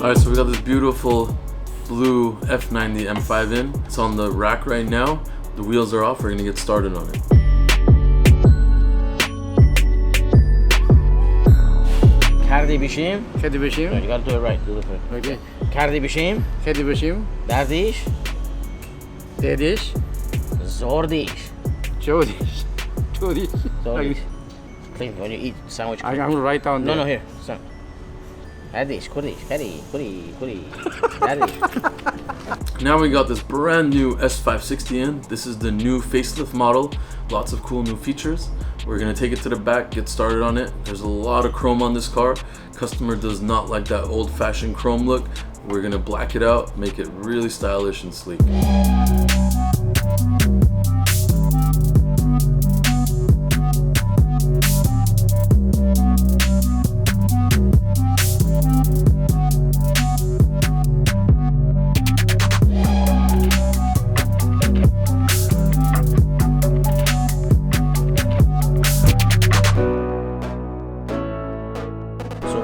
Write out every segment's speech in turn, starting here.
Alright, so we got this beautiful blue F90 M5 in. It's on the rack right now. The wheels are off. We're gonna get started on it. کردی بشیم؟ کردی بشیم؟ You gotta do it right. Do it right. Okay. کردی بشیم؟ کردی بشیم؟ دردیش؟ دیدیش؟ زوردیش. جودیش. جودیش. Zordíš. Clean when you eat sandwich. I'm gonna write down No, there. no, here. Dardíš, kurdíš, kuri. Dardíš. Now we got this brand new S560 in. This is the new facelift model. Lots of cool new features. We're gonna take it to the back, get started on it. There's a lot of chrome on this car. Customer does not like that old-fashioned chrome look. We're gonna black it out, make it really stylish and sleek.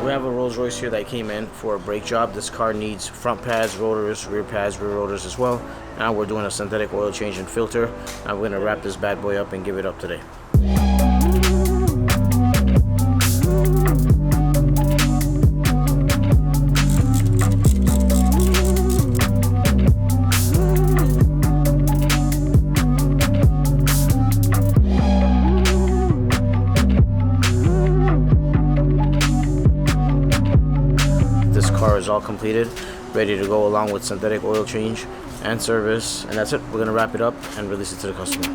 We have a Rolls-Royce here that came in for a brake job. This car needs front pads, rotors, rear rotors as well. Now we're doing a synthetic oil change and filter. Now we're gonna wrap this bad boy up and give it up today. Is all completed, ready to go along with synthetic oil change and service, and that's it. We're gonna wrap it up and release it to the customer.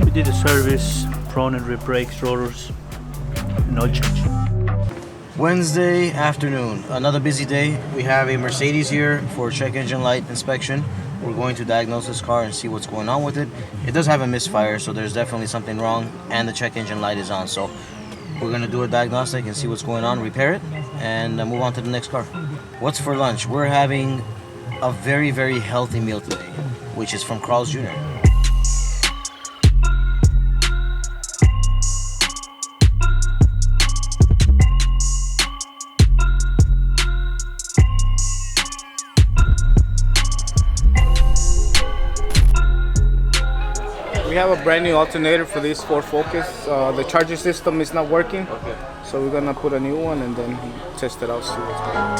We did a service, front and rear brakes, rotors, and oil change. Wednesday afternoon, another busy day. We have a Mercedes here for check engine light inspection. We're going to diagnose this car and see what's going on with it. It does have a misfire, so there's definitely something wrong, and the check engine light is on. So we're gonna do a diagnostic and see what's going on, repair it, and move on to the next car. What's for lunch? We're having a very, very healthy meal today, which is from Carl's Jr. We have a brand new alternator for this Ford Focus. The charging system is not working. Okay. So we're gonna put a new one and then test it out, see what's going on.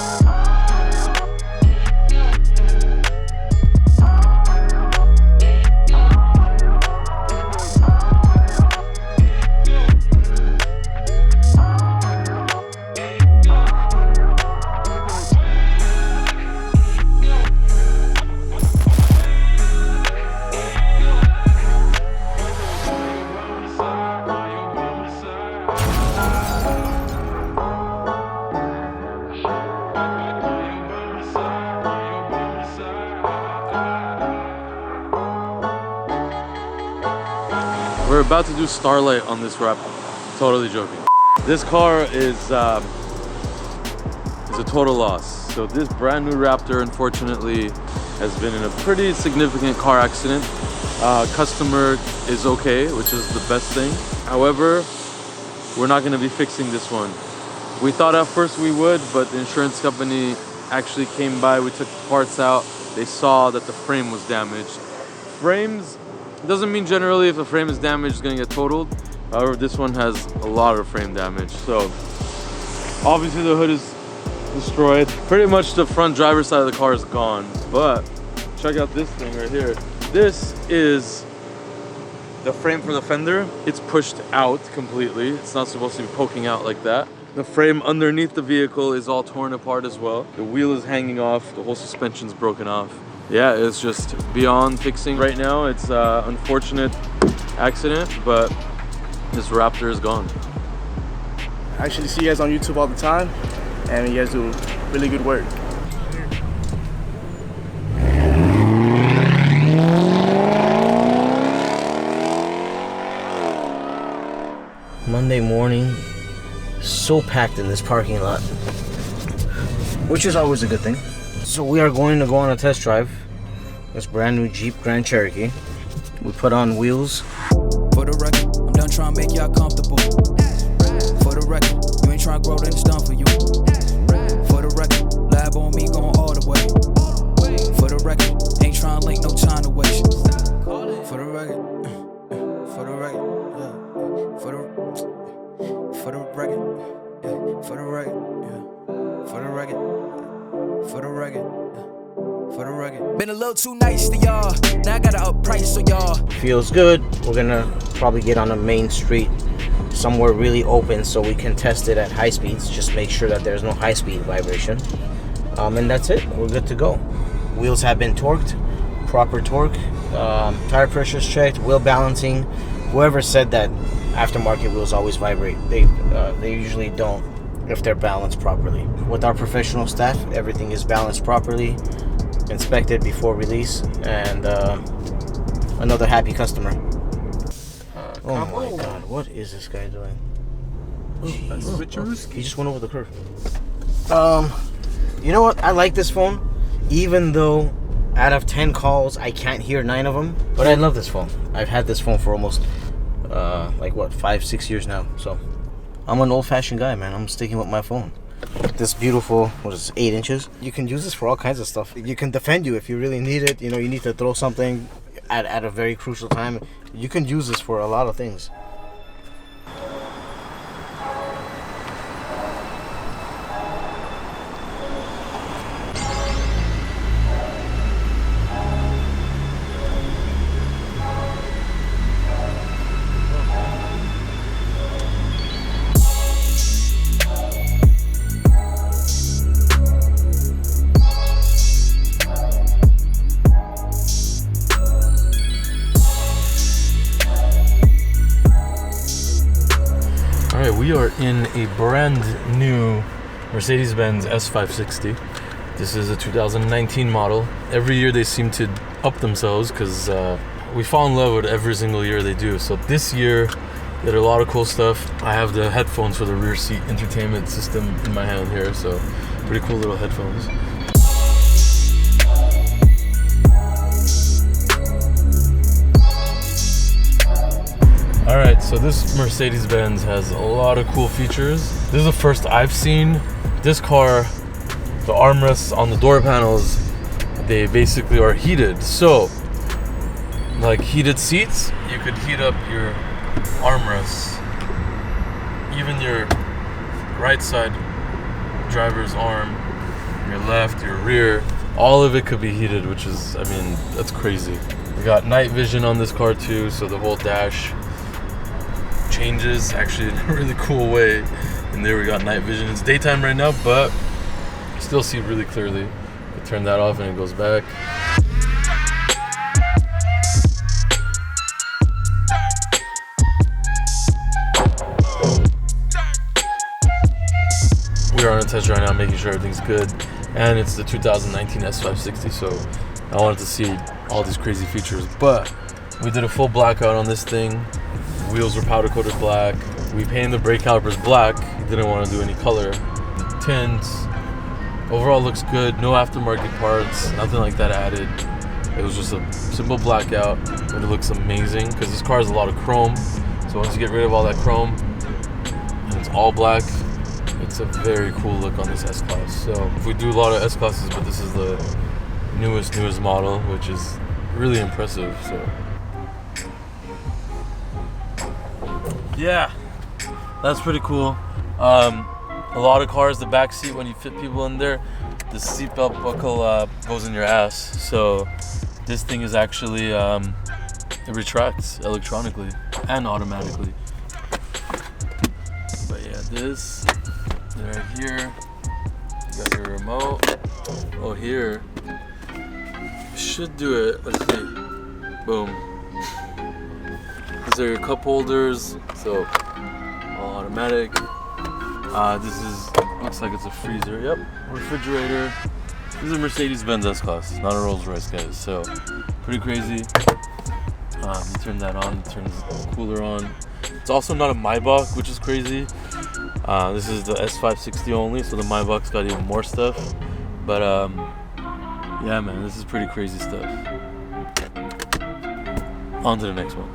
We're about to do Starlight on this Raptor. Totally joking. This car is a total loss. So this brand new Raptor, unfortunately, has been in a pretty significant car accident. Customer is okay, which is the best thing. However, we're not gonna be fixing this one. We thought at first we would, but the insurance company actually came by. We took the parts out. They saw that the frame was damaged. Frames, doesn't mean generally if a frame is damaged, it's gonna get totaled. However, this one has a lot of frame damage. So obviously the hood is destroyed. Pretty much the front driver's side of the car is gone. But check out this thing right here. This is the frame for the fender. It's pushed out completely. It's not supposed to be poking out like that. The frame underneath the vehicle is all torn apart as well. The wheel is hanging off. The whole suspension's broken off. Yeah, it's just beyond fixing right now. It's an unfortunate accident, but this Raptor is gone. I actually see you guys on YouTube all the time, and you guys do really good work. Monday morning, so packed in this parking lot, which is always a good thing. So we are going to go on a test drive this brand new Jeep Grand Cherokee. We put on wheels. For the record, I'm done trying to make y'all comfortable. For the record, you ain't trying to grow, then it's done for you. record, lab on me going all the way. For the record, ain't trying to link, no time to waste. For the record, for the record, yeah. For the record, yeah. For the record, yeah. For the record, for the record, yeah. For the record. Been a little too nice to y'all. Now I gotta up price on y'all. Feels good. We're gonna probably get on a main street somewhere really open so we can test it at high speeds. Just make sure that there's no high speed vibration. And that's it. We're good to go. Wheels have been torqued, proper torque. Tire pressure's checked, wheel balancing. Whoever said that aftermarket wheels always vibrate, they usually don't if they're balanced properly. With our professional staff, everything is balanced properly, inspected before release, and another happy customer. Oh my god, what is this guy doing? He just went over the curve. You know what? I like this phone, even though out of 10 calls, I can't hear 9 of them. But I love this phone. I've had this phone for almost, 5-6 years now. So I'm an old-fashioned guy, man. I'm sticking with my phone. This beautiful, 8 inches? You can use this for all kinds of stuff. You can defend you if you really need it. You know, you need to throw something at a very crucial time. You can use this for a lot of things. We are in a brand new Mercedes-Benz S560. This is a 2019 model. Every year they seem to up themselves because we fall in love with every single year they do. So this year they did a lot of cool stuff. I have the headphones for the rear seat entertainment system in my hand here, so pretty cool little headphones. Alright, so this Mercedes-Benz has a lot of cool features. This is the first I've seen. This car, the armrests on the door panels, they basically are heated. So, like heated seats, you could heat up your armrests. Even your right side driver's arm, your left, your rear, all of it could be heated, which is, I mean, that's crazy. We got night vision on this car too, so the whole dash changes actually in a really cool way. And there we got night vision. It's daytime right now, but you still see really clearly. You turn that off and it goes back. We are on a test right now, making sure everything's good. And it's the 2019 S560, so I wanted to see all these crazy features. But we did a full blackout on this thing. Wheels were powder coated black. We painted the brake calipers black. Didn't want to do any color. The tints. Overall looks good. No aftermarket parts. Nothing like that added. It was just a simple blackout, but it looks amazing because this car has a lot of chrome. So once you get rid of all that chrome and it's all black, it's a very cool look on this S-Class. So if we do a lot of S-Classes, but this is the newest model, which is really impressive. So yeah, that's pretty cool. A lot of cars, the back seat, when you fit people in there, the seatbelt buckle goes in your ass. So this thing is actually, it retracts electronically and automatically. But yeah, this, right here, you got your remote. Oh, here, should do it, let's see, boom. These are your cup holders, so all automatic. This is, looks like it's a freezer, yep, refrigerator. This is a Mercedes-Benz S-Class, not a Rolls-Royce, guys, so pretty crazy. You turn that on, it turns the cooler on. It's also not a Maybach, which is crazy. This is the S560 only, so the Maybach's got even more stuff. But yeah, man, this is pretty crazy stuff. On to the next one.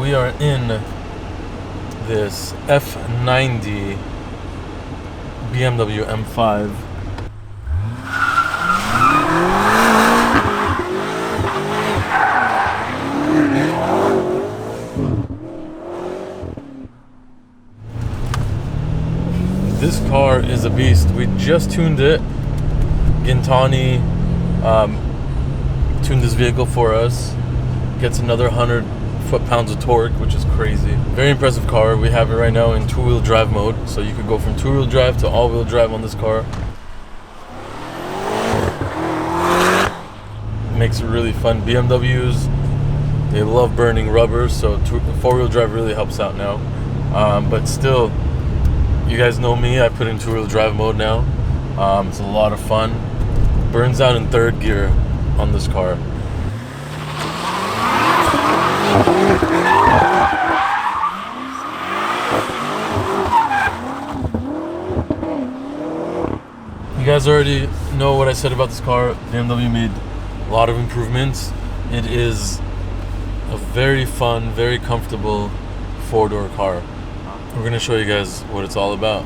we are in this F90 BMW M5. This car is a beast. We just tuned it. Gintani tuned this vehicle for us. Gets another 100 foot-pounds of torque, which is crazy. Very impressive car. We have it right now in two-wheel drive mode, so you could go from two-wheel drive to all-wheel drive on this car. Makes it really fun. BMWs, they love burning rubber, so four-wheel drive really helps out now. But still, you guys know me, I put in two-wheel drive mode now. It's a lot of fun. Burns out in third gear on this car. You guys already know what I said about this car. BMW made a lot of improvements. It is a very fun, very comfortable four-door car. We're going to show you guys what it's all about.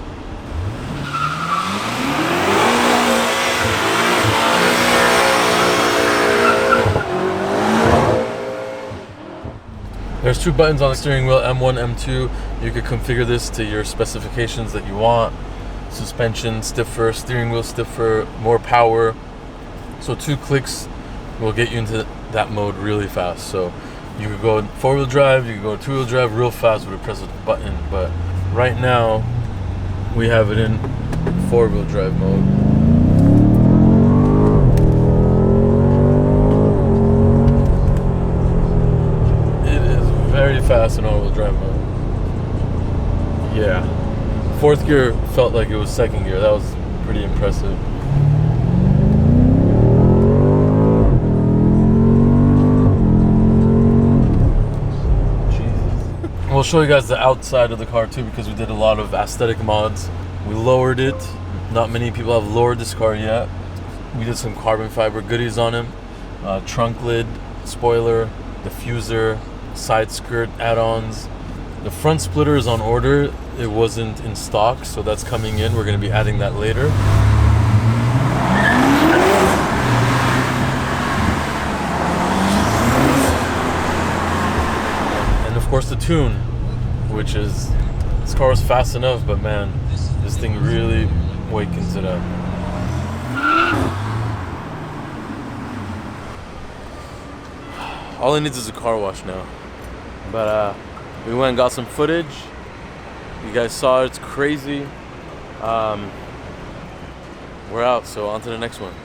There's two buttons on the steering wheel, M1, M2. You could configure this to your specifications that you want. Suspension stiffer, steering wheel stiffer, more power. So 2 clicks will get you into that mode really fast. So you could go four-wheel drive, you could go two-wheel drive real fast with a press of the button. But right now, we have it in four-wheel drive mode. It is very fast in all-wheel drive mode. Yeah. Fourth gear felt like it was second gear. That was pretty impressive. We'll show you guys the outside of the car too, because we did a lot of aesthetic mods. We lowered it. Not many people have lowered this car yet. We did some carbon fiber goodies on him. Trunk lid, spoiler, diffuser, side skirt add-ons. The front splitter is on order. It wasn't in stock, so that's coming in. We're going to be adding that later. And of course the tune, which is, this car was fast enough, but man, this thing really wakens it up. All it needs is a car wash now. But we went and got some footage. You guys saw it, it's crazy. We're out, so on to the next one.